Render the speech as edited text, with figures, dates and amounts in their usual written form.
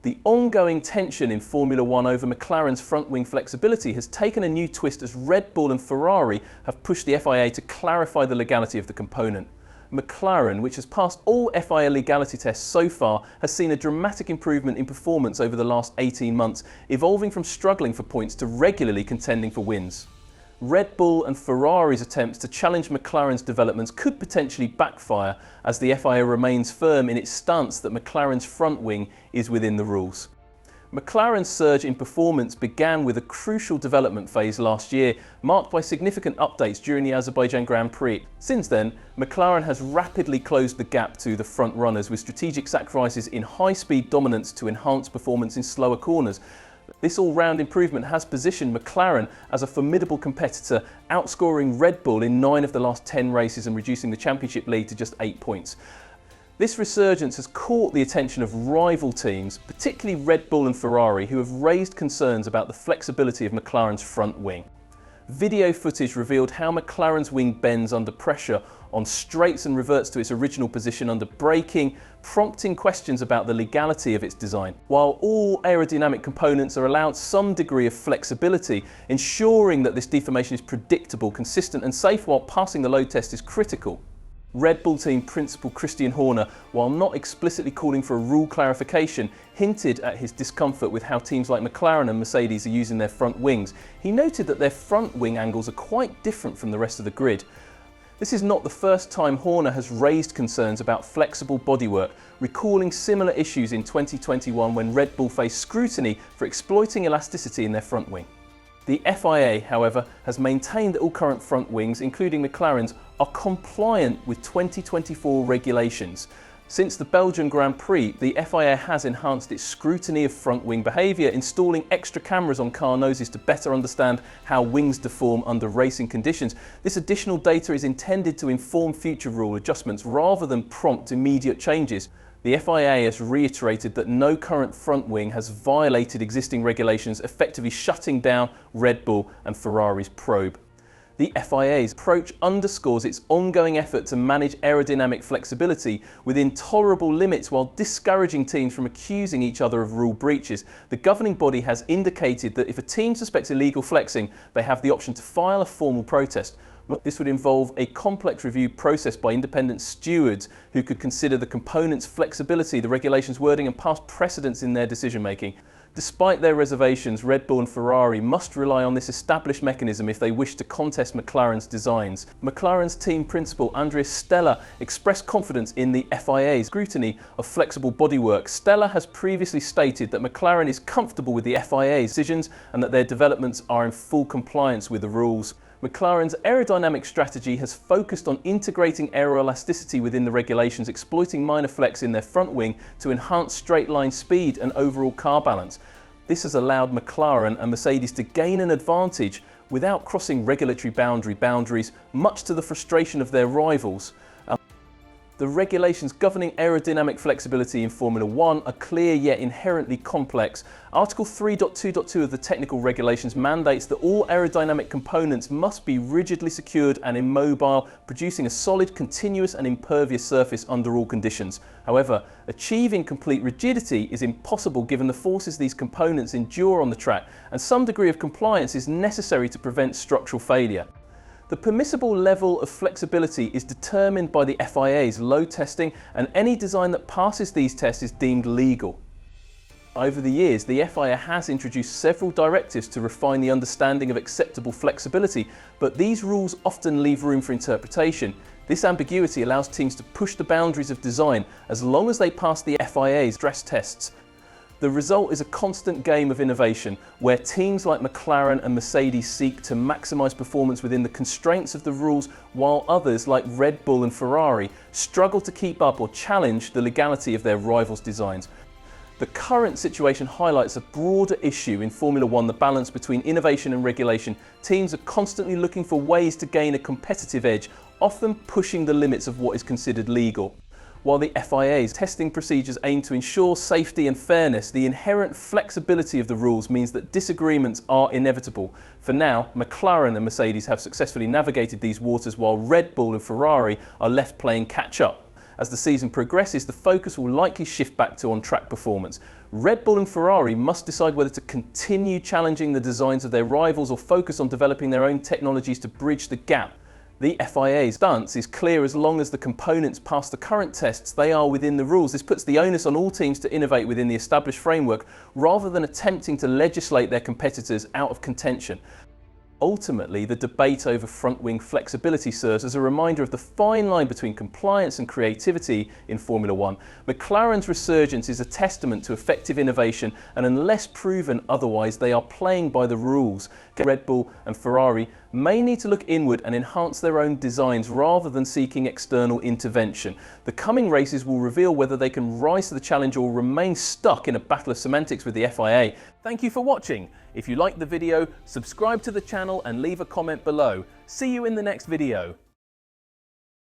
The ongoing tension in Formula One over McLaren's front wing flexibility has taken a new twist as Red Bull and Ferrari have pushed the FIA to clarify the legality of the component. McLaren, which has passed all FIA legality tests so far, has seen a dramatic improvement in performance over the last 18 months, evolving from struggling for points to regularly contending for wins. Red Bull and Ferrari's attempts to challenge McLaren's developments could potentially backfire, as the FIA remains firm in its stance that McLaren's front wing is within the rules. McLaren's surge in performance began with a crucial development phase last year, marked by significant updates during the Azerbaijan Grand Prix. Since then, McLaren has rapidly closed the gap to the front runners with strategic sacrifices in high-speed dominance to enhance performance in slower corners. This all-round improvement has positioned McLaren as a formidable competitor, outscoring Red Bull in 9 of the last 10 races and reducing the championship lead to just 8 points. This resurgence has caught the attention of rival teams, particularly Red Bull and Ferrari, who have raised concerns about the flexibility of McLaren's front wing. Video footage revealed how McLaren's wing bends under pressure on straights and reverts to its original position under braking, prompting questions about the legality of its design. While all aerodynamic components are allowed some degree of flexibility, ensuring that this deformation is predictable, consistent and safe while passing the load test is critical. Red Bull team principal Christian Horner, while not explicitly calling for a rule clarification, hinted at his discomfort with how teams like McLaren and Mercedes are using their front wings. He noted that their front wing angles are quite different from the rest of the grid. This is not the first time Horner has raised concerns about flexible bodywork, recalling similar issues in 2021 when Red Bull faced scrutiny for exploiting elasticity in their front wing. The FIA, however, has maintained that all current front wings, including McLaren's, are compliant with 2024 regulations. Since the Belgian Grand Prix, the FIA has enhanced its scrutiny of front wing behaviour, installing extra cameras on car noses to better understand how wings deform under racing conditions. This additional data is intended to inform future rule adjustments rather than prompt immediate changes. The FIA has reiterated that no current front wing has violated existing regulations, effectively shutting down Red Bull and Ferrari's probe. The FIA's approach underscores its ongoing effort to manage aerodynamic flexibility within tolerable limits while discouraging teams from accusing each other of rule breaches. The governing body has indicated that if a team suspects illegal flexing, they have the option to file a formal protest. This would involve a complex review process by independent stewards who could consider the component's flexibility, the regulations' wording and past precedents in their decision making. Despite their reservations, Red Bull and Ferrari must rely on this established mechanism if they wish to contest McLaren's designs. McLaren's team principal Andrea Stella expressed confidence in the FIA's scrutiny of flexible bodywork. Stella has previously stated that McLaren is comfortable with the FIA's decisions and that their developments are in full compliance with the rules. McLaren's aerodynamic strategy has focused on integrating aeroelasticity within the regulations, exploiting minor flex in their front wing to enhance straight line speed and overall car balance. This has allowed McLaren and Mercedes to gain an advantage without crossing regulatory boundaries, much to the frustration of their rivals. The regulations governing aerodynamic flexibility in Formula One are clear yet inherently complex. Article 3.2.2 of the technical regulations mandates that all aerodynamic components must be rigidly secured and immobile, producing a solid, continuous and impervious surface under all conditions. However, achieving complete rigidity is impossible given the forces these components endure on the track, and some degree of compliance is necessary to prevent structural failure. The permissible level of flexibility is determined by the FIA's load testing, and any design that passes these tests is deemed legal. Over the years, the FIA has introduced several directives to refine the understanding of acceptable flexibility, but these rules often leave room for interpretation. This ambiguity allows teams to push the boundaries of design as long as they pass the FIA's stress tests. The result is a constant game of innovation, where teams like McLaren and Mercedes seek to maximise performance within the constraints of the rules, while others like Red Bull and Ferrari struggle to keep up or challenge the legality of their rivals' designs. The current situation highlights a broader issue in Formula One, the balance between innovation and regulation. Teams are constantly looking for ways to gain a competitive edge, often pushing the limits of what is considered legal. While the FIA's testing procedures aim to ensure safety and fairness, the inherent flexibility of the rules means that disagreements are inevitable. For now, McLaren and Mercedes have successfully navigated these waters, while Red Bull and Ferrari are left playing catch-up. As the season progresses, the focus will likely shift back to on-track performance. Red Bull and Ferrari must decide whether to continue challenging the designs of their rivals or focus on developing their own technologies to bridge the gap. The FIA's stance is clear: as long as the components pass the current tests, they are within the rules. This puts the onus on all teams to innovate within the established framework rather than attempting to legislate their competitors out of contention. Ultimately, the debate over front-wing flexibility serves as a reminder of the fine line between compliance and creativity in Formula One. McLaren's resurgence is a testament to effective innovation, and unless proven otherwise, they are playing by the rules. Red Bull and Ferrari may need to look inward and enhance their own designs rather than seeking external intervention. The coming races will reveal whether they can rise to the challenge or remain stuck in a battle of semantics with the FIA. Thank you for watching. If you liked the video, subscribe to the channel and leave a comment below. See you in the next video.